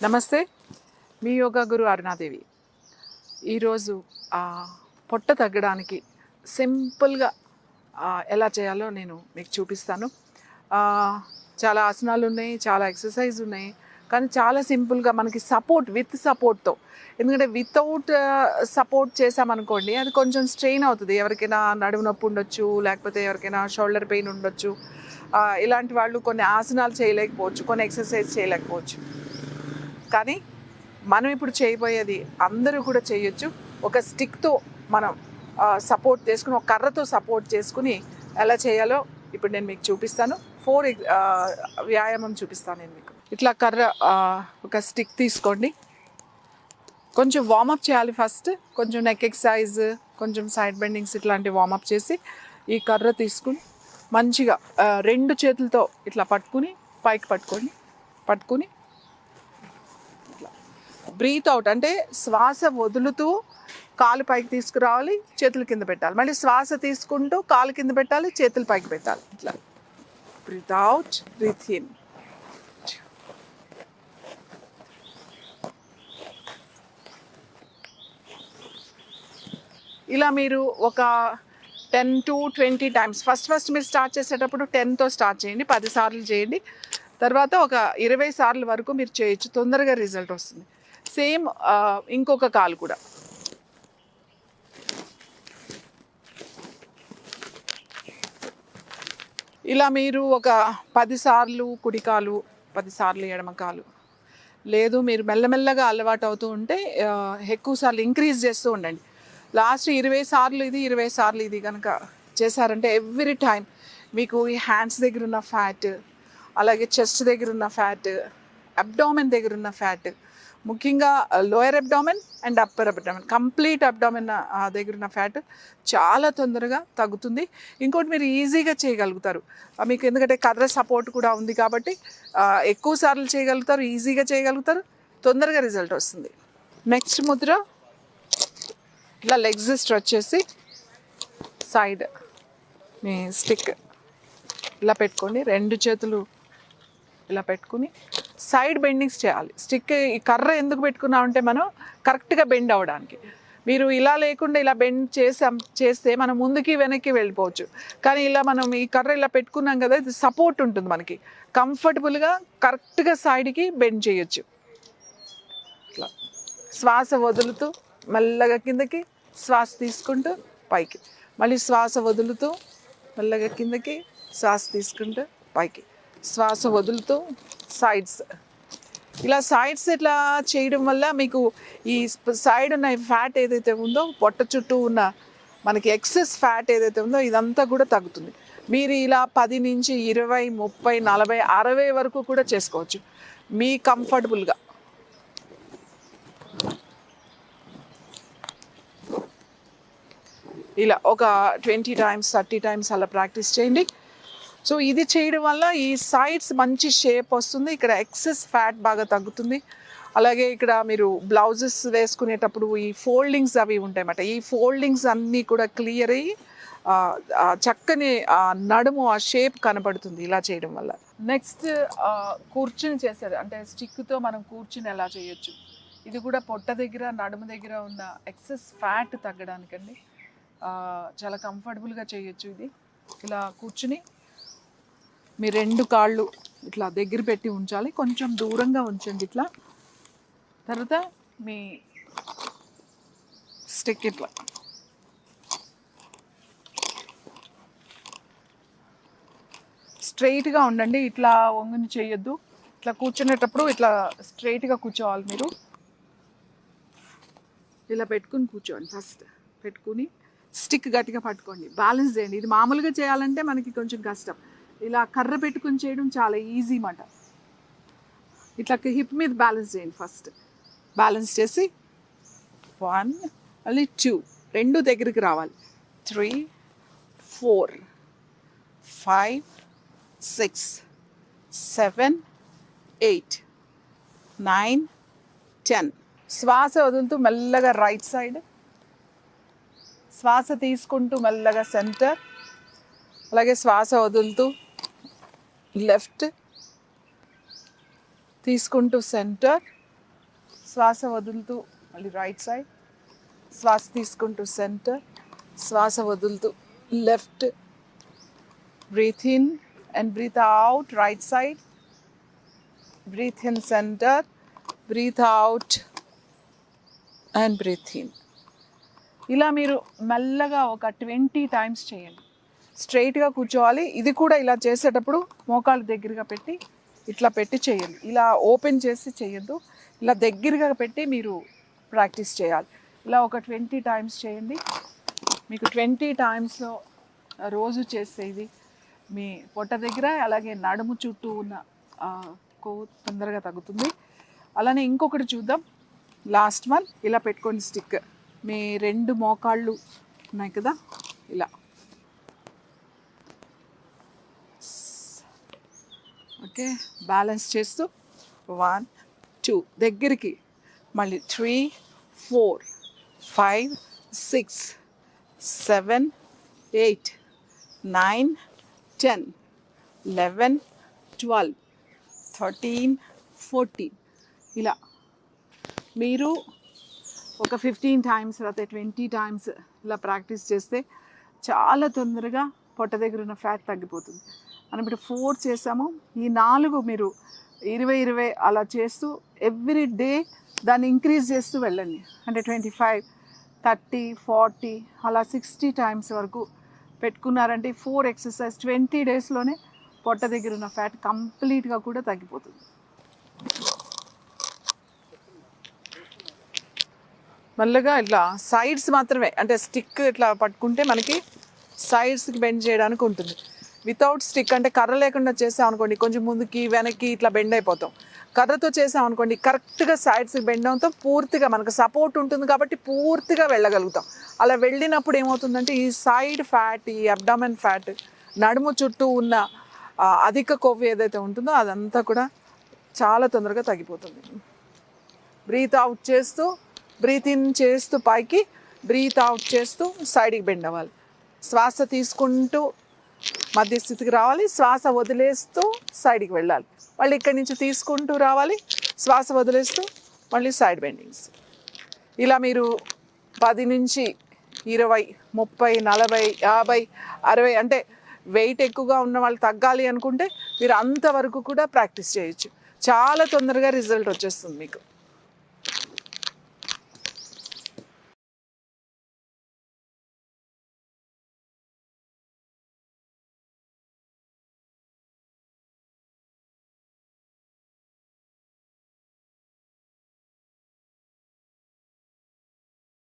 నమస్తే, మీ యోగా గురు అరుణాదేవి. ఈరోజు పొట్ట తగ్గడానికి సింపుల్గా ఎలా చేయాలో నేను మీకు చూపిస్తాను. చాలా ఆసనాలు ఉన్నాయి, చాలా ఎక్సర్సైజ్ ఉన్నాయి, కానీ చాలా సింపుల్గా మనకి విత్ సపోర్ట్తో. ఎందుకంటే వితౌట్ సపోర్ట్ చేసామనుకోండి అది కొంచెం స్ట్రెయిన్ అవుతుంది. ఎవరికైనా నడుము నొప్పి ఉండొచ్చు, లేకపోతే ఎవరికైనా షోల్డర్ పెయిన్ ఉండొచ్చు. ఇలాంటి వాళ్ళు కొన్ని ఆసనాలు చేయలేకపోవచ్చు, కొన్ని ఎక్సర్సైజ్ చేయలేకపోవచ్చు. కానీ మనం ఇప్పుడు చేయబోయేది అందరూ కూడా చేయొచ్చు. ఒక స్టిక్తో మనం సపోర్ట్ చేసుకుని, ఒక కర్రతో సపోర్ట్ చేసుకుని ఎలా చేయాలో ఇప్పుడు నేను మీకు చూపిస్తాను. 4 వ్యాయామం చూపిస్తాను నేను మీకు. ఇట్లా కర్ర ఒక స్టిక్ తీసుకోండి. కొంచెం వార్మప్ చేయాలి ఫస్ట్. కొంచెం నెక్ ఎక్సర్సైజ్, కొంచెం సైడ్ బెండింగ్స్ ఇట్లాంటి వార్మప్ చేసి ఈ కర్ర తీసుకుని మంచిగా 2 చేతులతో ఇట్లా పట్టుకుని పైకి పట్టుకుని బ్రీత్ అవుట్ అంటే శ్వాస వదులుతూ కాలు పైకి తీసుకురావాలి, చేతులు కింద పెట్టాలి. మళ్ళీ శ్వాస తీసుకుంటూ కాలు కింద పెట్టాలి, చేతులు పైకి పెట్టాలి. ఇట్లా బ్రీత్ అవుట్, బ్రీత్ ఇన్. ఇలా మీరు ఒక 10 to 20 టైమ్స్ ఫస్ట్ మీరు స్టార్ట్ చేసేటప్పుడు 10తో స్టార్ట్ చేయండి. 10 సార్లు చేయండి. తర్వాత ఒక 20 సార్లు వరకు మీరు చేయొచ్చు. తొందరగా రిజల్ట్ వస్తుంది. సేమ్ ఇంకొక కాలు కూడా. ఇలా మీరు ఒక 10 సార్లు కుడికాలు, 10 సార్లు ఎడమకాలు. లేదు మీరు మెల్లమెల్లగా అలవాటు అవుతూ ఉంటే ఎక్కువ సార్లు ఇంక్రీజ్ చేస్తూ ఉండండి. లాస్ట్ 20 సార్లు ఇది, 20 సార్లు ఇది కనుక చేశారంటే ఎవ్రీ టైం మీకు ఈ హ్యాండ్స్ దగ్గర ఉన్న ఫ్యాట్, అలాగే చెస్ట్ దగ్గర ఉన్న ఫ్యాట్, అబ్డామెన్ దగ్గర ఉన్న ఫ్యాట్, ముఖ్యంగా lower abdomen and upper abdomen, complete abdomen దగ్గర ఉన్న ఫ్యాట్ చాలా తొందరగా తగ్గుతుంది. ఇంకోటి మీరు ఈజీగా చేయగలుగుతారు మీకు, ఎందుకంటే కర్ర సపోర్ట్ కూడా ఉంది కాబట్టి ఎక్కువ సార్లు చేయగలుగుతారు, ఈజీగా చేయగలుగుతారు, తొందరగా రిజల్ట్ వస్తుంది. నెక్స్ట్ ముద్ర, ఇలా లెగ్స్ స్ట్రెచ్ చేసి సైడ్ మీ స్టిక్ ఇలా పెట్టుకోండి. 2 చేతులు ఇలా పెట్టుకుని సైడ్ బెండింగ్స్ చేయాలి. స్టిక్ ఈ కర్ర ఎందుకు పెట్టుకున్నామంటే మనం కరెక్ట్గా బెండ్ అవ్వడానికి. మీరు ఇలా లేకుండా ఇలా బెండ్ చేస్తే మనం ముందుకి వెనక్కి వెళ్ళిపోవచ్చు. కానీ ఇలా మనం ఈ కర్ర ఇలా పెట్టుకున్నాం కదా, ఇది సపోర్ట్ ఉంటుంది మనకి, కంఫర్టబుల్గా కరెక్ట్గా సైడ్కి బెండ్ చేయొచ్చు. ఇట్లా శ్వాస వదులుతూ మెల్లగా కిందకి, శ్వాస తీసుకుంటూ పైకి, మళ్ళీ శ్వాస వదులుతూ మెల్లగా కిందకి, శ్వాస తీసుకుంటూ పైకి, శ్వాస వదులుతూ సైడ్స్. ఇలా సైడ్స్ ఇట్లా చేయడం వల్ల మీకు ఈ సైడ్ ఉన్న ఫ్యాట్ ఏదైతే ఉందో, పొట్ట చుట్టూ ఉన్న మనకి ఎక్సెస్ ఫ్యాట్ ఏదైతే ఉందో ఇదంతా కూడా తగ్గుతుంది. మీరు ఇలా 10 నుంచి 20, 30, 40, 60 వరకు కూడా చేసుకోవచ్చు మీ కంఫర్టబుల్గా. ఇలా ఒక 20 టైమ్స్ 30 టైమ్స్ అలా ప్రాక్టీస్ చేయండి. సో ఇది చేయడం వల్ల ఈ సైడ్స్ మంచి షేప్ వస్తుంది, ఇక్కడ ఎక్సెస్ ఫ్యాట్ బాగా తగ్గుతుంది. అలాగే ఇక్కడ మీరు బ్లౌజెస్ వేసుకునేటప్పుడు ఈ ఫోల్డింగ్స్ అవి ఉంటాయన్నమాట, ఈ ఫోల్డింగ్స్ అన్నీ కూడా క్లియర్ అయ్యి చక్కని నడుము ఆ షేప్ కనబడుతుంది ఇలా చేయడం వల్ల. నెక్స్ట్ కూర్చుని చేసేది అంటే స్టిక్తో మనం కూర్చుని ఎలా చేయొచ్చు. ఇది కూడా పొట్ట దగ్గర, నడుము దగ్గర ఉన్న ఎక్సెస్ ఫ్యాట్ తగ్గడానికండి. చాలా కంఫర్టబుల్గా చేయొచ్చు ఇది. ఇలా కూర్చుని మీ 2 కాళ్ళు ఇట్లా దగ్గర పెట్టి ఉంచాలి, కొంచెం దూరంగా ఉంచండి ఇట్లా. తర్వాత మీ స్టిక్ ఇట్లా స్ట్రైట్గా ఉండండి, ఇట్లా వంగుని చేయొద్దు. ఇట్లా కూర్చునేటప్పుడు ఇట్లా స్ట్రైట్గా కూర్చోవాలి మీరు. ఇలా పెట్టుకుని కూర్చోండి. ఫస్ట్ పెట్టుకుని స్టిక్ గట్టిగా పట్టుకోండి, బ్యాలెన్స్ చేయండి. ఇది మామూలుగా చేయాలంటే మనకి కొంచెం కష్టం, ఇలా కర్ర పెట్టుకుని చేయడం చాలా ఈజీ మాట. ఇట్లా హిప్ మీద బ్యాలెన్స్ చేయండి. ఫస్ట్ బ్యాలెన్స్ చేసి 1, మళ్ళీ 2, 2 దగ్గరికి రావాలి. 3, 4, 5, 6, 7, 8, 9, 10. శ్వాస వదులుతూ మెల్లగా రైట్ సైడ్, శ్వాస తీసుకుంటూ మెల్లగా సెంటర్, అలాగే శ్వాస వదులుతూ లెఫ్ట్, తీసుకుంటూ సెంటర్, శ్వాస వదులుతూ మళ్ళీ రైట్ సైడ్, శ్వాస తీసుకుంటూ సెంటర్, శ్వాస వదులుతూ left, breath in and breath out right side, breath in centre, breath out and breath in. ఇలా మీరు మెల్లగా ఒక 20 టైమ్స్ చేయండి. స్ట్రైట్గా కూర్చోవాలి. ఇది కూడా ఇలా చేసేటప్పుడు మోకాళ్ళు దగ్గరగా పెట్టి ఇట్లా పెట్టి చేయండి. ఇలా ఓపెన్ చేసి చేయొద్దు, ఇలా దగ్గరగా పెట్టి మీరు ప్రాక్టీస్ చేయాలి. ఇలా ఒక 20 టైమ్స్ చేయండి. మీకు 20 టైమ్స్లో రోజు చేసేది మీ పొట్ట దగ్గర అలాగే నడుము చుట్టూ ఉన్న కొవ్వు తొందరగా తగ్గుతుంది. అలానే ఇంకొకటి చూద్దాం. Last one. ఇలా పెట్టుకోండి స్టిక్. మీ 2 మోకాళ్ళు ఉన్నాయి కదా, ఇలా ఓకే, బ్యాలెన్స్ చేస్తూ 1 2 దగ్గరికి, మళ్ళీ 3 4 5 6 7 8 9 10 11 12 13 14 ఇలా మీరు ఒక 15 టైమ్స్ లేకపోతే 20 టైమ్స్ ఇలా ప్రాక్టీస్ చేస్తే చాలా తొందరగా పొట్ట దగ్గర ఉన్న ఫ్యాట్ తగ్గిపోతుంది. మనం ఇప్పుడు 4 చేసాము. ఈ 4 మీరు 20 అలా చేస్తూ ఎవ్రీ డే దాన్ని ఇంక్రీజ్ చేస్తూ వెళ్ళండి. అంటే 25 30 40 అలా 60 టైమ్స్ వరకు పెట్టుకున్నారంటే 4 ఎక్సర్సైజ్ 20 డేస్లోనే పొట్ట దగ్గర ఉన్న ఫ్యాట్ కంప్లీట్గా కూడా తగ్గిపోతుంది. మళ్ళీగా ఇట్లా సైడ్స్ మాత్రమే, అంటే స్టిక్ ఇట్లా పట్టుకుంటే మనకి సైడ్స్కి బెండ్ చేయడానికి ఉంటుంది. వితౌట్ స్టిక్ అంటే కర్ర లేకుండా చేసాం అనుకోండి, కొంచెం ముందుకి వెనక్కి ఇట్లా బెండ్ అయిపోతాం. కర్రతో చేసాం అనుకోండి కరెక్ట్గా సైడ్స్కి బెండ్ అవుతాం, పూర్తిగా మనకు సపోర్ట్ ఉంటుంది కాబట్టి పూర్తిగా వెళ్ళగలుగుతాం. అలా వెళ్ళినప్పుడు ఏమవుతుందంటే ఈ సైడ్ ఫ్యాట్, ఈ అబ్డామెన్ ఫ్యాట్, నడుము చుట్టూ ఉన్న అధిక కొవ్వు ఏదైతే ఉంటుందో అదంతా కూడా చాలా తొందరగా తగ్గిపోతుంది. బ్రీత్ అవుట్ చేస్తూ, బ్రీత్ ఇన్ చేస్తూ పైకి, బ్రీత్ అవుట్ చేస్తూ సైడ్కి బెండ్ అవ్వాలి. శ్వాస తీసుకుంటూ మధ్యస్థితికి రావాలి, శ్వాస వదిలేస్తూ సైడ్కి వెళ్ళాలి. మళ్ళీ ఇక్కడి నుంచి తీసుకుంటూ రావాలి, శ్వాస వదిలేస్తూ మళ్ళీ సైడ్ బెండింగ్స్. ఇలా మీరు 10 నుంచి 20 30 40 50 60 అంటే వెయిట్ ఎక్కువగా ఉన్న వాళ్ళు తగ్గాలి అనుకుంటే మీరు అంతవరకు కూడా ప్రాక్టీస్ చేయొచ్చు. చాలా తొందరగా రిజల్ట్ వచ్చేస్తుంది మీకు.